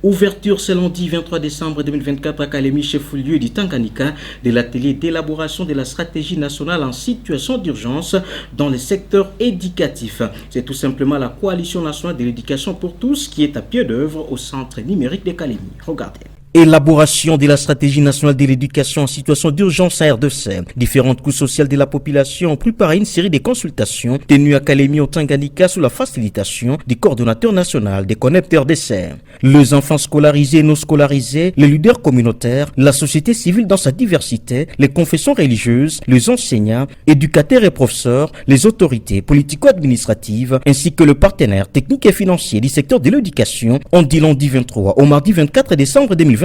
Ouverture ce lundi 23 décembre 2024 à Kalemi, chef-lieu du Tanganyika, de l'atelier d'élaboration de la stratégie nationale en situation d'urgence dans le secteur éducatif. C'est tout simplement la Coalition nationale de l'éducation pour tous qui est à pied d'œuvre au centre numérique de Kalemi. Regardez. Élaboration de la stratégie nationale de l'éducation en situation d'urgence à RDC. Différentes couches sociales de la population ont préparé une série de consultations tenues à Kalemi au Tanganyika sous la facilitation du coordonnateur national des CONEPT RDC. Les enfants scolarisés et non scolarisés, les leaders communautaires, la société civile dans sa diversité, les confessions religieuses, les enseignants, éducateurs et professeurs, les autorités politico-administratives, ainsi que le partenaire technique et financier du secteur de l'éducation ont dit lundi 23 au mardi 24 décembre 2024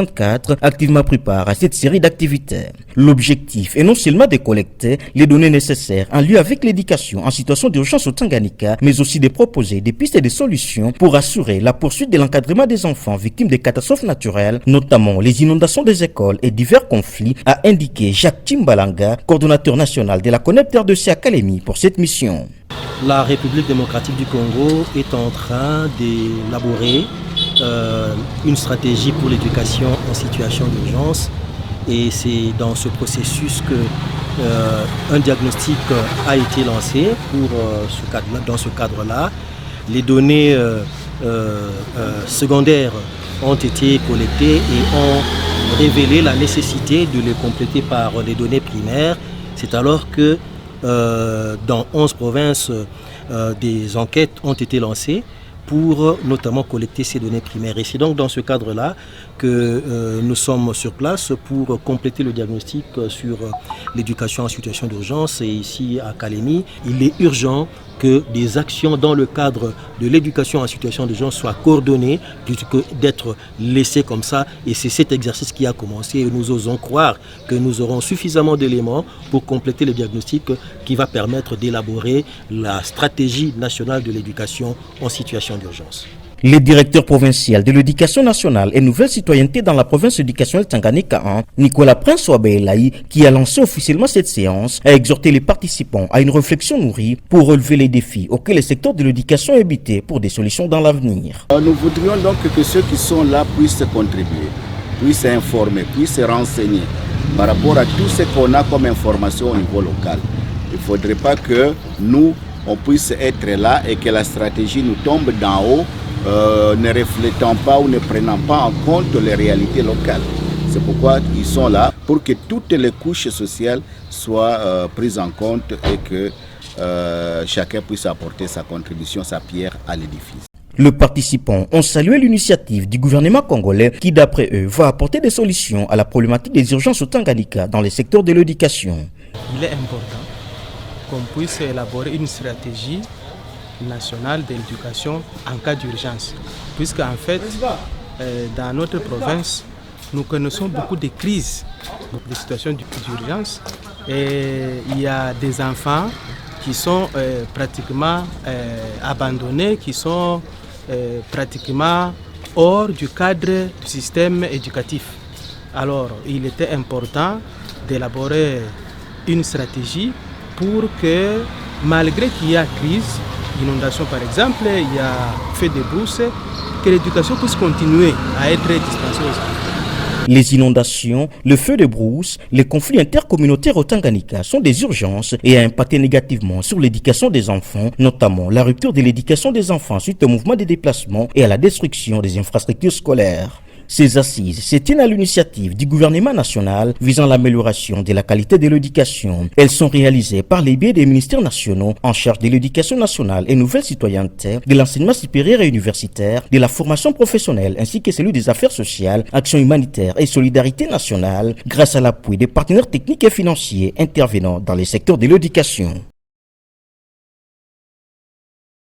activement prépare à cette série d'activités. L'objectif est non seulement de collecter les données nécessaires en lien avec l'éducation en situation d'urgence au Tanganyika, mais aussi de proposer des pistes et des solutions pour assurer la poursuite de l'encadrement des enfants victimes des catastrophes naturelles, notamment les inondations des écoles et divers conflits, a indiqué Jacques Timbalanga, coordonnateur national de la CONEPT RDC à Kalemi pour cette mission. La République démocratique du Congo est en train d'élaborer une stratégie pour l'éducation en situation d'urgence et c'est dans ce processus que un diagnostic a été lancé dans ce cadre-là. Les données secondaires ont été collectées et ont révélé la nécessité de les compléter par les données primaires. C'est alors que dans 11 provinces, des enquêtes ont été lancées pour notamment collecter ces données primaires. Et c'est donc dans ce cadre-là que nous sommes sur place pour compléter le diagnostic sur l'éducation en situation d'urgence. Et ici à Kalemi, il est urgent que des actions dans le cadre de l'éducation en situation d'urgence soient coordonnées plutôt que d'être laissées comme ça. Et c'est cet exercice qui a commencé et nous osons croire que nous aurons suffisamment d'éléments pour compléter le diagnostic qui va permettre d'élaborer la stratégie nationale de l'éducation en situation d'urgence. Le directeur provincial de l'éducation nationale et nouvelle citoyenneté dans la province éducationnelle Tanganyika 1, Nicolas Prince-Ouabelaï, qui a lancé officiellement cette séance, a exhorté les participants à une réflexion nourrie pour relever les défis auxquels le secteur de l'éducation est habité pour des solutions dans l'avenir. Nous voudrions donc que ceux qui sont là puissent contribuer, puissent informer, puissent renseigner par rapport à tout ce qu'on a comme information au niveau local. Il ne faudrait pas que nous, on puisse être là et que la stratégie nous tombe d'en haut, ne reflétant pas ou ne prenant pas en compte les réalités locales. C'est pourquoi ils sont là, pour que toutes les couches sociales soient prises en compte et que chacun puisse apporter sa contribution, sa pierre à l'édifice. Les participants ont salué l'initiative du gouvernement congolais qui, d'après eux, va apporter des solutions à la problématique des urgences au Tanganyika dans le secteur de l'éducation. Il est important qu'on puisse élaborer une stratégie nationale de l'éducation en cas d'urgence. Puisque en fait, dans notre province, nous connaissons beaucoup de crises, beaucoup de situations d'urgence. Et il y a des enfants qui sont pratiquement abandonnés, qui sont pratiquement hors du cadre du système éducatif. Alors, il était important d'élaborer une stratégie pour que, malgré qu'il y a crise, inondation par exemple, il y a feu de brousse, que l'éducation puisse continuer à être dispensée aux enfants. Les inondations, le feu de brousse, les conflits intercommunautaires au Tanganyika sont des urgences et a impacté négativement sur l'éducation des enfants, notamment la rupture de l'éducation des enfants suite au mouvement de déplacement et à la destruction des infrastructures scolaires. Ces assises se tiennent à l'initiative du gouvernement national visant l'amélioration de la qualité de l'éducation. Elles sont réalisées par les biais des ministères nationaux en charge de l'éducation nationale et nouvelle citoyenneté, de l'enseignement supérieur et universitaire, de la formation professionnelle ainsi que celui des affaires sociales, action humanitaire et solidarité nationale grâce à l'appui des partenaires techniques et financiers intervenant dans les secteurs de l'éducation.